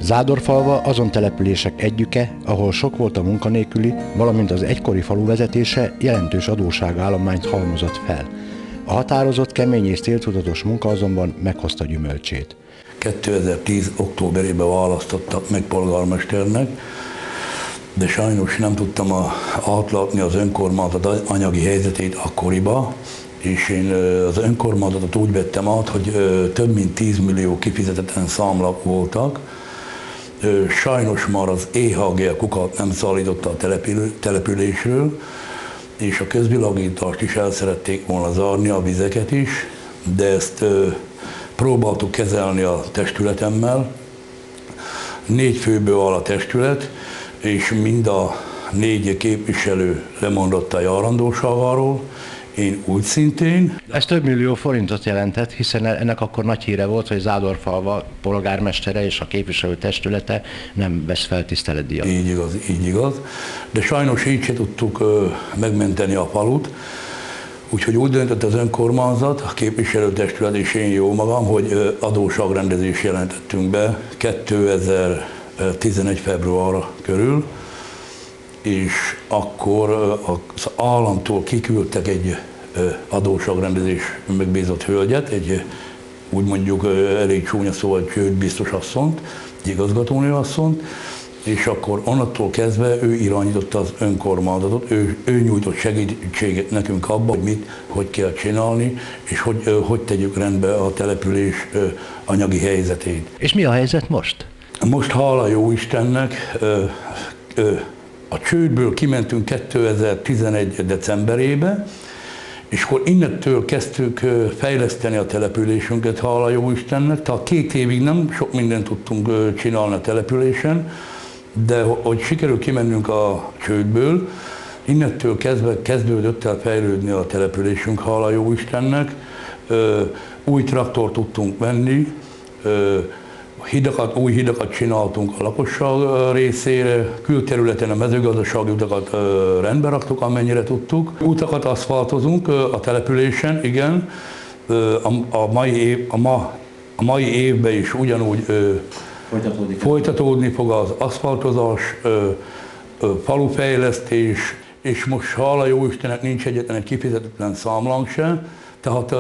Zádorfalva azon települések egyike, ahol sok volt a munkanélküli, valamint az egykori falu vezetése jelentős adósságállományt halmozott fel. A határozott, kemény és céltudatos munka azonban meghozta gyümölcsét. 2010. októberében választottak meg polgármesternek, de sajnos nem tudtam átlátni az önkormányzat anyagi helyzetét akkoriba, és én az önkormányzatot úgy vettem át, hogy több mint 10 millió kifizetetlen számlák voltak. Sajnos már az EHG a kukat nem szállította a településről, és a közvilágítást is el szerették volna zárni, a vizeket is, de ezt próbáltuk kezelni a testületemmel. 4 főből áll a testület, és mind a 4 képviselő lemondott a járandóságáról, én úgy szintén. Ez több millió forintot jelentett, hiszen ennek akkor nagy híre volt, hogy Zádorfalva polgármestere és a képviselő testülete nem vesz fel tiszteletdíjat. Így igaz. De sajnos így se tudtuk megmenteni a falut, úgyhogy úgy döntött az önkormányzat, a képviselőtestület és én jó magam, hogy adósságrendezést jelentettünk be 2011. február körül, és akkor az államtól kiküldtek egy adósságrendezés megbízott hölgyet, egy úgy mondjuk elég csúnya szóval csődbiztos asszonyt, egy igazgatónő asszonyt, és akkor onnantól kezdve ő irányította az önkormányzatot, ő nyújtott segítséget nekünk abban, hogy hogy kell csinálni, és hogy tegyük rendbe a település anyagi helyzetét. És mi a helyzet most? Most hála jó Istennek, a csődből kimentünk 2011. decemberébe, és akkor innentől kezdtük fejleszteni a településünket, hála jó Istennek. Tehát 2 évig nem sok mindent tudtunk csinálni a településen, de hogy sikerül kimennünk a csődből, innentől kezdődött el fejlődni a településünk, hála jó Istennek. Új traktort tudtunk venni, új hidakat csináltunk a lakosság részére, külterületen a mezőgazdasági utakat rendbe raktuk, amennyire tudtuk. Utakat aszfaltozunk a településen, igen. A mai évben is ugyanúgy folytatódni fog az aszfaltozás, falufejlesztés, és most hála jó Istennek nincs egyetlen egy kifizetetlen számlánk se, tehát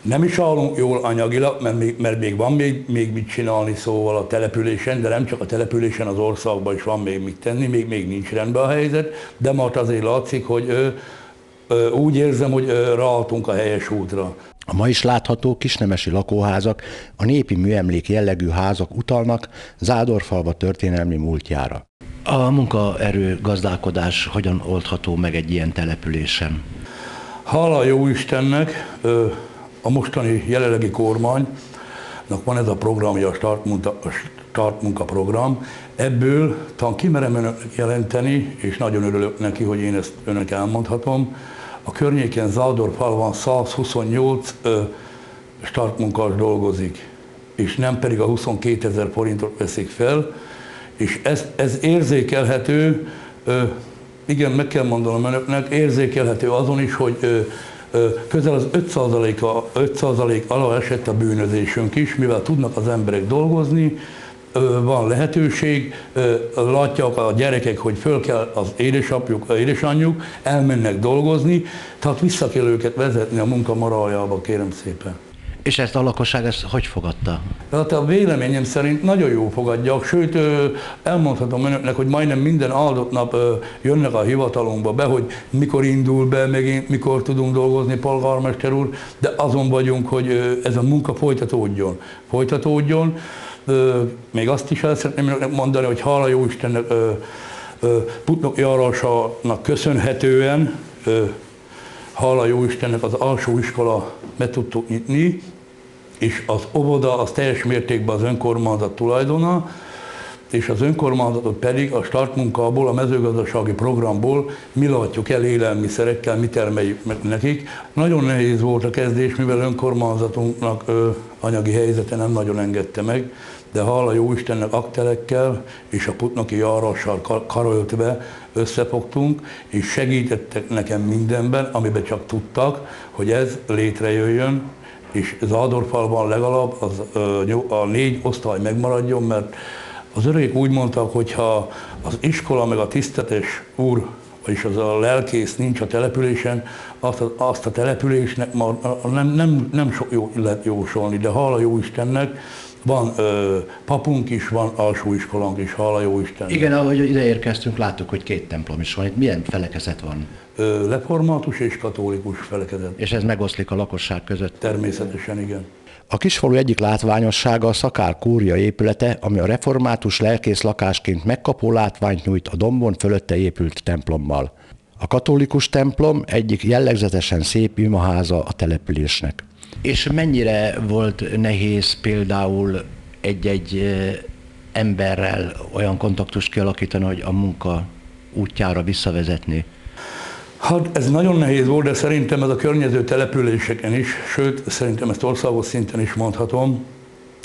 nem is állunk jól anyagilag, mert még van még mit csinálni szóval a településen, de nem csak a településen, az országban is van még mit tenni, még nincs rendben a helyzet, de már azért látszik, hogy úgy érzem, hogy ráálltunk a helyes útra. A ma is látható kisnemesi lakóházak, a népi műemlék jellegű házak utalnak Zádorfalva történelmi múltjára. A munkaerő gazdálkodás hogyan oldható meg egy ilyen településen? Hála jó Istennek, a mostani jelenlegi kormánynak van ez a programja, a Start Munka program. Ebből talán kimerem önöknek jelenteni, és nagyon örülök neki, hogy én ezt önök elmondhatom. A környéken Zádorfalván 128 startmunkás dolgozik, és nem pedig a 22 000 forintot veszik fel, és ez érzékelhető, igen, meg kell mondanom önöknek, érzékelhető azon is, hogy közel az 5% alá esett a bűnözésünk is, mivel tudnak az emberek dolgozni, van lehetőség, látják a gyerekek, hogy föl kell az édesapjuk, édesanyjuk, elmennek dolgozni, tehát vissza kell őket vezetni a munka moráljába, kérem szépen. És ezt a lakosság ezt hogy fogadta? Tehát a véleményem szerint nagyon jó fogadják, sőt elmondhatom önöknek, hogy majdnem minden áldott nap jönnek a hivatalunkba be, hogy mikor indul be, megint mikor tudunk dolgozni, polgármester úr, de azon vagyunk, hogy ez a munka folytatódjon. Még azt is el szeretném önöknek mondani, hogy hála jó Istennek Putnok járásának köszönhetően, hála jó Istennek az alsó iskola meg tudtuk nyitni, és az óvoda az teljes mértékben az önkormányzat tulajdona, és az önkormányzatot pedig a startmunkából, a mezőgazdasági programból mi látjuk el élelmiszerekkel, mi termeljük meg nekik. Nagyon nehéz volt a kezdés, mivel önkormányzatunknak anyagi helyzete nem nagyon engedte meg, de hála jó Istennek aktelekkel és a putnoki járással karöltve összefogtunk, és segítettek nekem mindenben, amiben csak tudtak, hogy ez létrejöjjön, és Zádorfalván legalább a 4 osztály megmaradjon, mert Az öregek úgy mondtak, hogy ha az iskola meg a tisztetes úr, vagyis az a lelkész nincs a településen, azt a településnek nem sok jó lehet jósolni, de hála jó Istennek, van papunk is, van alsóiskolánk is, hála jó Istennek. Igen, ahogy ide érkeztünk, láttuk, hogy 2 templom is van. Itt milyen felekezet van? Református és katolikus felekezet. És ez megoszlik a lakosság között? Természetesen, igen. A kisfalu egyik látványossága a Szakál kúria épülete, ami a református lelkész lakásként megkapó látványt nyújt a dombon fölötte épült templommal. A katolikus templom egyik jellegzetesen szép imaháza a településnek. És mennyire volt nehéz például egy emberrel olyan kontaktust kialakítani, hogy a munka útjára visszavezetni? Hát ez nagyon nehéz volt, de szerintem ez a környező településeken is, sőt, szerintem ezt országos szinten is mondhatom,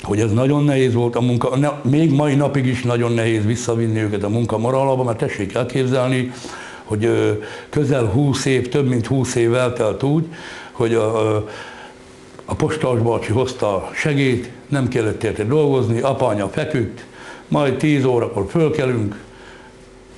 hogy ez nagyon nehéz volt a munka, még mai napig is nagyon nehéz visszavinni őket a munka moralába, mert tessék elképzelni, hogy közel 20 év, több mint 20 év eltelt úgy, hogy a postás bácsi hozta a segélyt, nem kellett érte dolgozni, apánya feküdt, majd 10 órakor fölkelünk,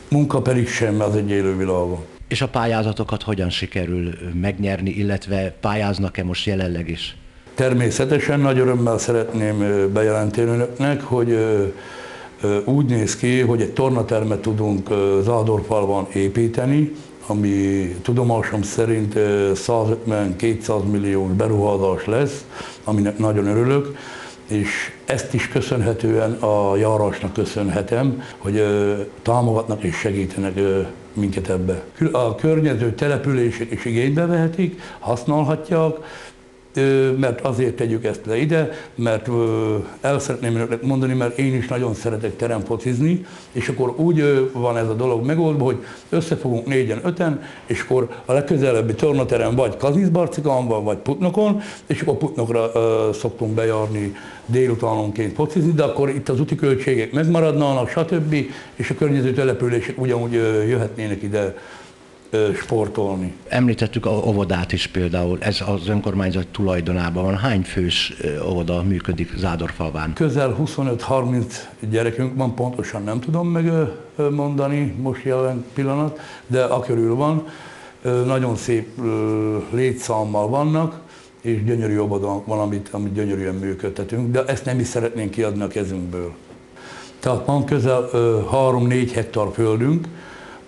munka pedig sem az egy élő világon. És a pályázatokat hogyan sikerül megnyerni, illetve pályáznak-e most jelenleg is? Természetesen nagy örömmel szeretném bejelenteni önöknek, hogy úgy néz ki, hogy egy tornatermet tudunk Zádorfalván építeni, ami tudomásom szerint 150-200 milliós beruházás lesz, aminek nagyon örülök, és ezt is köszönhetően a járásnak köszönhetem, hogy támogatnak és segítenek minket ebbe. A környező települések is igénybe vehetik, használhatják, mert azért tegyük ezt le ide, mert el szeretném önöknek mondani, mert én is nagyon szeretek teremfocizni, és akkor úgy van ez a dolog megoldva, hogy összefogunk 4-5-en, és akkor a legközelebbi tornaterem vagy Kazizbarcikán van, vagy Putnokon, és akkor Putnokra szoktunk bejárni délutánonként focizni, de akkor itt az úti költségek megmaradnának, stb., és a környező települések ugyanúgy jöhetnének ide sportolni. Említettük a óvodát is például, ez az önkormányzat tulajdonában van. Hány fős óvoda működik Zádorfalván? Közel 25-30 gyerekünk van, pontosan nem tudom megmondani most jelen pillanat, de akörül van. Nagyon szép létszámmal vannak, és gyönyörű óvodánk van, amit gyönyörűen működtetünk, de ezt nem is szeretnénk kiadni a kezünkből. Tehát van közel 3-4 hektár földünk,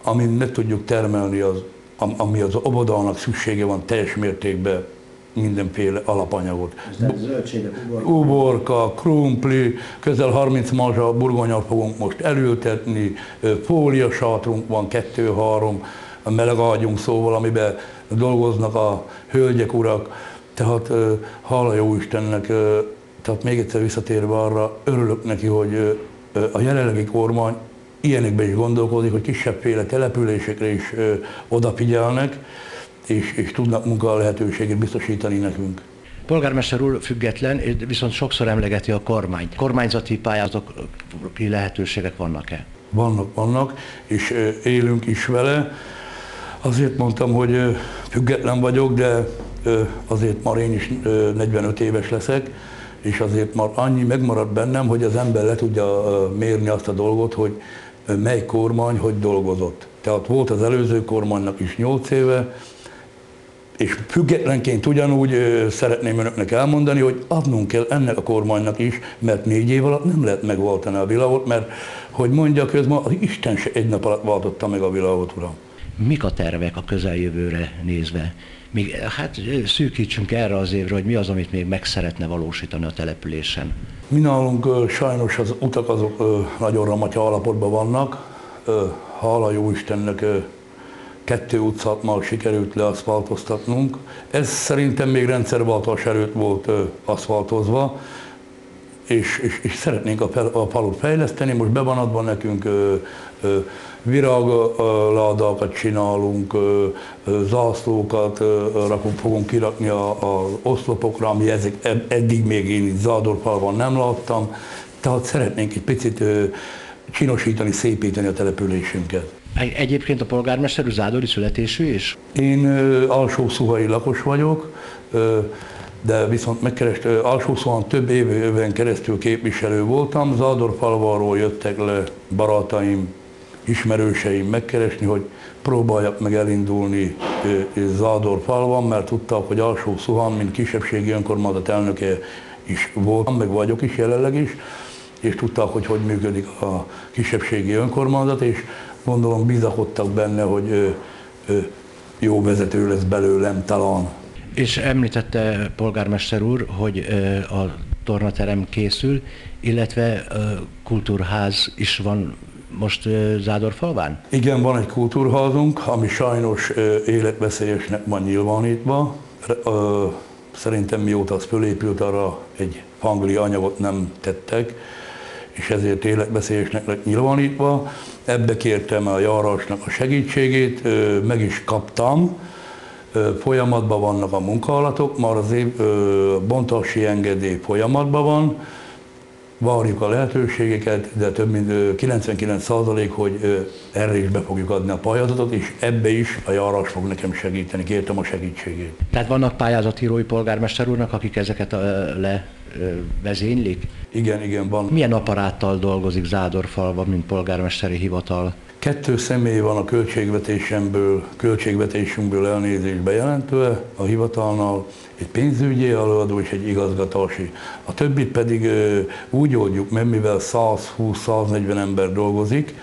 amin meg tudjuk termelni, ami az óvodának szüksége van teljes mértékben mindenféle alapanyagot. Uborka, krumpli, közel 30 mazsa burgonyat fogunk most elültetni, fóliasátrunk van 2-3, a meleg ágyunk szóval, amiben dolgoznak a hölgyek, urak. Tehát hála jó Istennek, tehát még egyszer visszatérve arra, örülök neki, hogy a jelenlegi kormány ilyenekben is gondolkodik, hogy kisebbféle településekre is odafigyelnek, és tudnak munka lehetőséget biztosítani nekünk. Polgármester úr független, viszont sokszor emlegeti a kormányt. Kormányzati pályázati lehetőségek vannak-e? Vannak, és élünk is vele. Azért mondtam, hogy független vagyok, de azért már én is 45 éves leszek, és azért már annyi megmaradt bennem, hogy az ember le tudja mérni azt a dolgot, hogy mely kormány hogy dolgozott. Tehát volt az előző kormánynak is 8 éve, és függetlenként ugyanúgy szeretném önöknek elmondani, hogy adnunk kell ennek a kormánynak is, mert 4 év alatt nem lehet megváltani a világot, mert hogy mondja közben, az Isten se egy nap alatt váltotta meg a világot, uram. Mik a tervek a közeljövőre nézve? Még, hát szűkítsünk erre az évre, hogy mi az, amit még meg szeretne valósítani a településen. Mi nálunk sajnos az utak azok nagyon ramatya állapotban vannak. Hála jó Istennek 2 utcát már sikerült leaszfaltoztatnunk. Ez szerintem még rendszerváltás előtt volt aszfaltozva, és szeretnénk a falut fejleszteni. Most be van adva nekünk virágládákat csinálunk, zászlókat fogunk kirakni az oszlopokra, ami eddig még én itt Zádorfalván nem láttam. Tehát szeretnénk egy picit csinosítani, szépíteni a településünket. Egyébként a polgármester zádori születésű is? Én Alsó-Szuhai lakos vagyok, de viszont megkerest, Alsó-Szuhan több éven keresztül képviselő voltam, Zádorfalváról jöttek le barátaim, ismerőseim megkeresni, hogy próbáljak meg elindulni Zádorfalván, mert tudták, hogy Alsó-Szuhan, mint kisebbségi önkormányzat elnöke is voltam, meg vagyok is jelenleg is, és tudták, hogy működik a kisebbségi önkormányzat, és gondolom bizakodtak benne, hogy jó vezető lesz belőlem talán. És említette polgármester úr, hogy a tornaterem készül, illetve kultúrház is van most Zádorfalván? Igen, van egy kultúrházunk, ami sajnos életveszélyesnek van nyilvánítva. Szerintem mióta az fölépült, arra egy hangli anyagot nem tettek, és ezért életveszélyesnek lett nyilvánítva. Ebbe kértem a járásnak a segítségét, meg is kaptam. Folyamatban vannak a munkálatok, már az bontási engedély folyamatban van, várjuk a lehetőségeket, de több mint 99%, hogy erre is be fogjuk adni a pályázatot, és ebbe is a járás fog nekem segíteni, kértem a segítségét. Tehát vannak pályázatírói polgármester úrnak, akik ezeket levezénylik? Igen, van. Milyen apparáttal dolgozik Zádorfalva, mint polgármesteri hivatal? 2 személy van a költségvetésünkből elnézést bejelentve a hivatalnál, egy pénzügyi előadó és egy igazgatási. A többit pedig úgy oldjuk meg, mivel 120-140 ember dolgozik,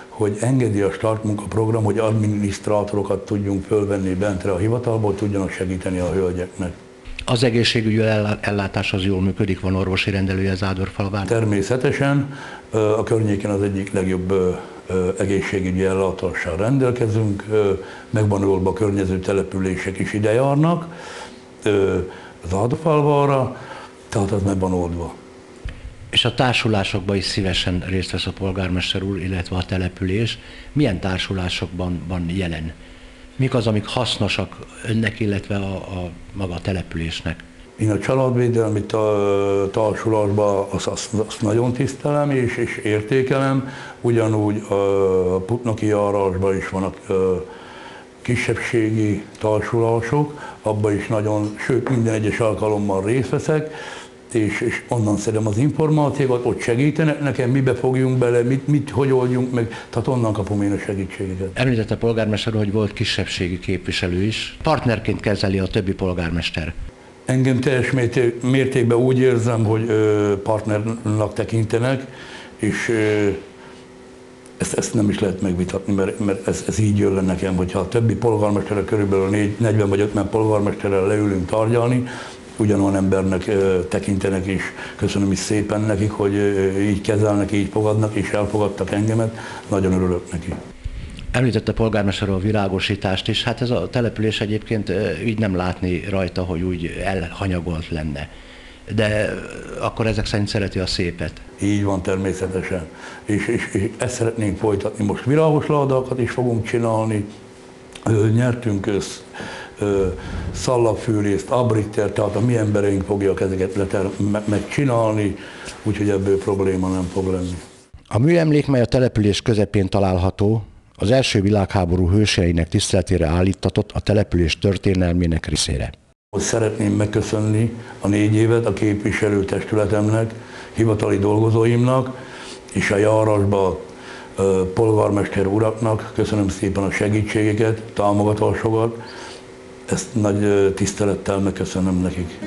hogy engedi a startmunkaprogram, hogy adminisztrátorokat tudjunk fölvenni bentre a hivatalból, hogy tudjanak segíteni a hölgyeknek. Az egészségügyi ellátás az jól működik, van orvosi rendelője Zádorfalván? Természetesen a környéken az egyik legjobb egészségügyi ellátással rendelkezünk, megvan oldva a környező települések is ide járnak, Zádorfalvára, tehát az meg van oldva. És a társulásokban is szívesen részt vesz a polgármester úr, illetve a település. Milyen társulásokban van jelen? Mik az, amik hasznosak önnek, illetve a maga a településnek? Én a családvédelmi társulásban azt nagyon tisztelem és értékelem, ugyanúgy a putnoki járásban is vannak kisebbségi társulások, abban is sőt minden egyes alkalommal részt veszek, és onnan szedem az információkat, ott segítenek nekem, mibe fogjunk bele, hogy oldjunk meg, tehát onnan kapom én a segítséget. Említette a polgármester, hogy volt kisebbségi képviselő is. Partnerként kezeli a többi polgármester. Engem teljes mértékben úgy érzem, hogy partnernak tekintenek, és ezt nem is lehet megvitatni, mert ez így jön le nekem, hogyha a többi polgármesterrel, körülbelül 40 vagy 50 polgármesterrel leülünk tárgyalni, ugyanolyan embernek tekintenek, és köszönöm is szépen nekik, hogy így kezelnek, így fogadnak, és elfogadtak engemet, nagyon örülök neki. Említette polgármester a világosítást is, hát ez a település egyébként így nem látni rajta, hogy úgy elhanyagolt lenne. De akkor ezek szerint szereti a szépet. Így van, természetesen. És ezt szeretnénk folytatni. Most virágos ládákat is fogunk csinálni. Nyertünk szallagfűrészt, abritter, tehát a mi embereink fogják ezeket megcsinálni, úgyhogy ebből probléma nem fog lenni. A műemlék, mely a település közepén található, az első világháború hőseinek tiszteletére állíttatott a település történelmének részére. Szeretném megköszönni a 4 évet a képviselőtestületemnek, hivatali dolgozóimnak és a járásba polgármester uraknak. Köszönöm szépen a segítségeket, támogatásokat. Ezt nagy tisztelettel megköszönöm nekik.